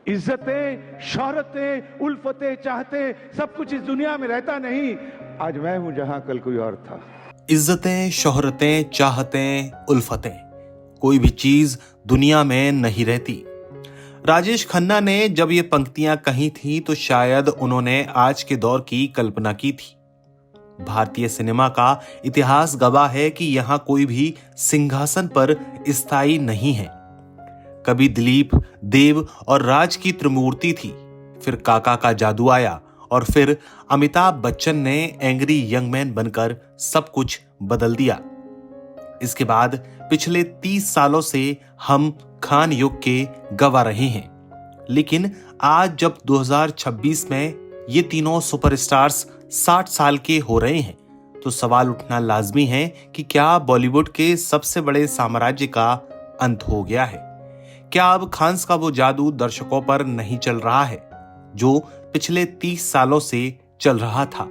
इज्जतें, शोहरतें, उल्फतें, चाहते सब कुछ इस दुनिया में रहता नहीं। आज मैं हूं जहां कल कोई और था। इज्जतें, शोहरतें, चाहतें, उल्फतें, कोई भी चीज दुनिया में नहीं रहती। राजेश खन्ना ने जब ये पंक्तियां कही थी तो शायद उन्होंने आज के दौर की कल्पना की थी। भारतीय सिनेमा का इतिहास गवाह है कि यहां कोई भी सिंहासन पर स्थायी नहीं है। कभी दिलीप, देव और राज की त्रिमूर्ति थी, फिर काका का जादू आया और फिर अमिताभ बच्चन ने एंग्री यंग मैन बनकर सब कुछ बदल दिया। इसके बाद पिछले 30 सालों से हम खान युग के गवाह रहे हैं। लेकिन आज जब 2026 में ये तीनों सुपरस्टार्स 60 साल के हो रहे हैं तो सवाल उठना लाजमी है कि क्या बॉलीवुड के सबसे बड़े साम्राज्य का अंत हो गया है? क्या अब खान्स का वो जादू दर्शकों पर नहीं चल रहा है जो पिछले 30 सालों से चल रहा था?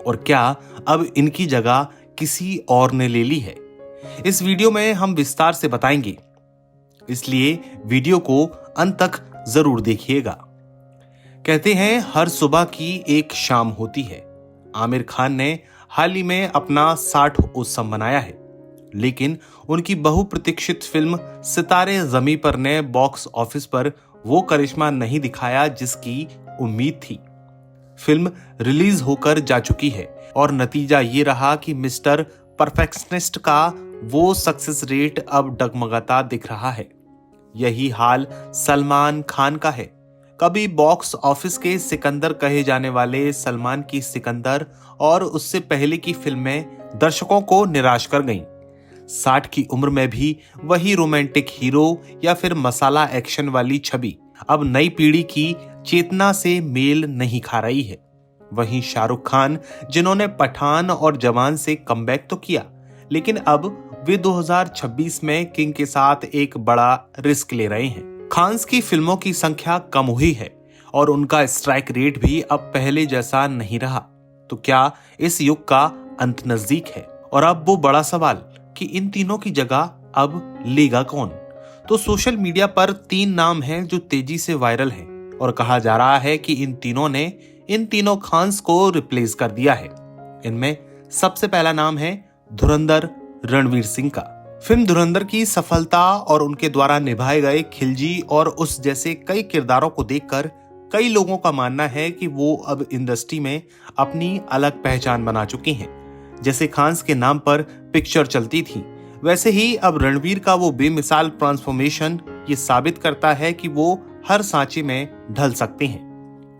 और क्या अब इनकी जगह किसी और ने ले ली है? इस वीडियो में हम विस्तार से बताएंगे, इसलिए वीडियो को अंत तक जरूर देखिएगा। कहते हैं हर सुबह की एक शाम होती है। आमिर खान ने हाल ही में अपना 60 उत्सव मनाया है, लेकिन उनकी बहुप्रतीक्षित फिल्म सितारे ज़मीं पर ने बॉक्स ऑफिस पर वो करिश्मा नहीं दिखाया जिसकी उम्मीद थी। फिल्म रिलीज होकर जा चुकी है और नतीजा ये रहा कि मिस्टर परफेक्शनिस्ट का वो सक्सेस रेट अब डगमगाता दिख रहा है। यही हाल सलमान खान का है। कभी बॉक्स ऑफिस के सिकंदर कहे जाने वाले सलमान की सिकंदर और उससे पहले की फिल्में दर्शकों को निराश कर गईं। 60 की उम्र में भी वही रोमांटिक हीरो या फिर मसाला एक्शन वाली छवि अब नई पीढ़ी की चेतना से मेल नहीं खा रही है। वहीं शाहरुख खान, जिन्होंने पठान और जवान से कमबैक तो किया, लेकिन अब वे 2026 में किंग के साथ एक बड़ा रिस्क ले रहे हैं। खान्स की फिल्मों की संख्या कम हुई है और उनका स्ट्राइक रेट भी अब पहले जैसा नहीं रहा। तो क्या इस युग का अंत नजदीक है? और अब वो बड़ा सवाल कि इन तीनों की जगह अब लेगा कौन? तो सोशल मीडिया पर 3 नाम हैं जो तेजी से वायरल हैं और कहा जा रहा है कि इन तीनों ने इन तीनों खान्स को रिप्लेस कर दिया है। इनमें सबसे पहला नाम है धुरंधर रणवीर सिंह का। फिल्म धुरंधर की सफलता और उनके द्वारा निभाए गए खिलजी और उस जैसे कई किरदारों को देखकर कई लोगों का मानना है कि वो अब इंडस्ट्री में अपनी अलग पहचान बना चुकी हैं। जैसे खान्स के नाम पर पिक्चर चलती थी, वैसे ही अब रणवीर का वो बेमिसाल ट्रांसफॉर्मेशन ये साबित करता है कि वो हर सांचे में ढल सकते हैं।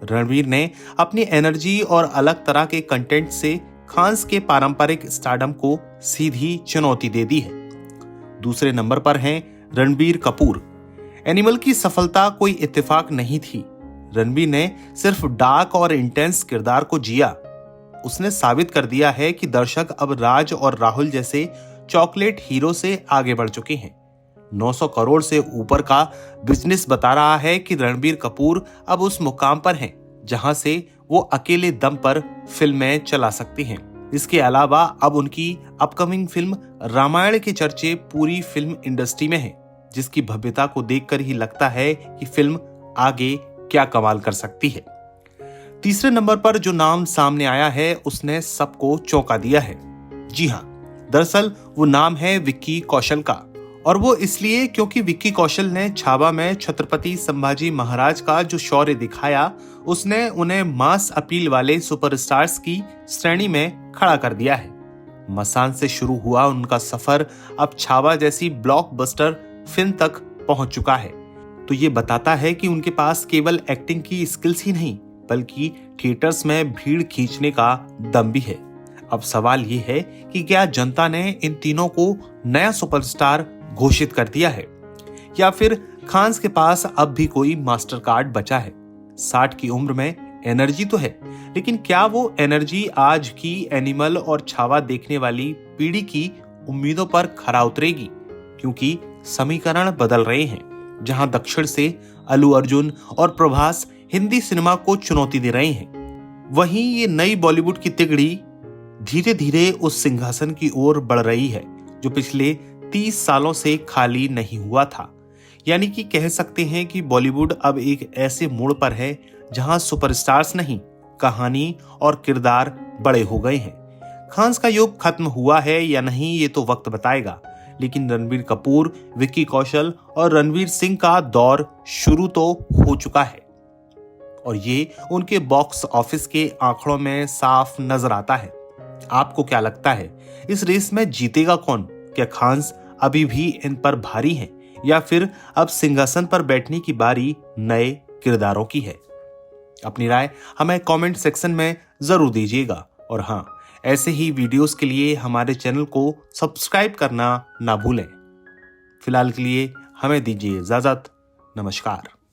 रणवीर ने अपनी एनर्जी और अलग तरह के कंटेंट से खान्स के पारंपरिक स्टारडम को सीधी चुनौती दे दी है। दूसरे नंबर पर हैं रणबीर कपूर। एनिमल की सफलता कोई इत्तेफाक नहीं थी। रणबीर ने सिर्फ डार्क और इंटेंस किरदार को जिया। उसने साबित कर दिया है कि दर्शक अब राज और राहुल जैसे चॉकलेट हीरो से आगे बढ़ चुके हैं। 900 करोड़ से ऊपर का बिजनेस बता रहा है कि रणबीर कपूर अब उस मुकाम पर हैं जहां से वो अकेले दम पर फिल्में चला सकते हैं। इसके अलावा अब उनकी अपकमिंग फिल्म रामायण के चर्चे पूरी फिल्म इंडस्ट्री में हैं, जिसकी भव्यता को देखकर ही लगता है कि फिल्म आगे क्या कमाल कर सकती है। तीसरे नंबर पर जो नाम सामने आया है उसने सबको चौंका दिया है। जी हाँ, दरअसल वो नाम है विक्की कौशल का। और वो इसलिए क्योंकि विक्की कौशल ने छावा में छत्रपति संभाजी महाराज का जो शौर्य दिखाया, उसने उन्हें मास अपील वाले सुपरस्टार्स की श्रेणी में खड़ा कर दिया है। मसान से शुरू हुआ उनका सफर अब छावा जैसी ब्लॉकबस्टर फिल्म तक पहुंच चुका है। तो ये बताता है कि उनके पास केवल एक्टिंग की स्किल्स ही नहीं बल्कि थिएटर्स में भीड़ खींचने का दम भी है। अब सवाल ये है कि क्या जनता ने इन तीनों को नया सुपरस्टार घोषित कर दिया है या फिर खान्स के पास अब भी कोई मास्टर कार्ड बचा है? 60 की उम्र में एनर्जी तो है, लेकिन क्या वो एनर्जी आज की एनिमल और छावा देखने वाली पीढ़ी की उम्मीदों पर खरा उतरेगी? क्योंकि समीकरण बदल रहे हैं। जहां दक्षिण से अल्लू अर्जुन और प्रभास हिंदी सिनेमा को चुनौती दे रहे हैं, वहीं ये नई बॉलीवुड की तिगड़ी धीरे धीरे उस सिंहासन की ओर बढ़ रही है जो पिछले 30 सालों से खाली नहीं हुआ था। यानी कि कह सकते हैं कि बॉलीवुड अब एक ऐसे मोड़ पर है जहां सुपरस्टार्स नहीं, कहानी और किरदार बड़े हो गए हैं। खान्स का युग खत्म हुआ है या नहीं ये तो वक्त बताएगा, लेकिन रणबीर कपूर, विक्की कौशल और रणवीर सिंह का दौर शुरू तो हो चुका है और ये उनके बॉक्स ऑफिस के आंकड़ों में साफ नजर आता है। आपको क्या लगता है, इस रेस में जीतेगा कौन? क्या खान्स अभी भी इन पर भारी हैं या फिर अब सिंहासन पर बैठने की बारी नए किरदारों की है? अपनी राय हमें कमेंट सेक्शन में जरूर दीजिएगा और हाँ, ऐसे ही वीडियोस के लिए हमारे चैनल को सब्सक्राइब करना ना भूलें। फिलहाल के लिए हमें दीजिए इजाजत। नमस्कार।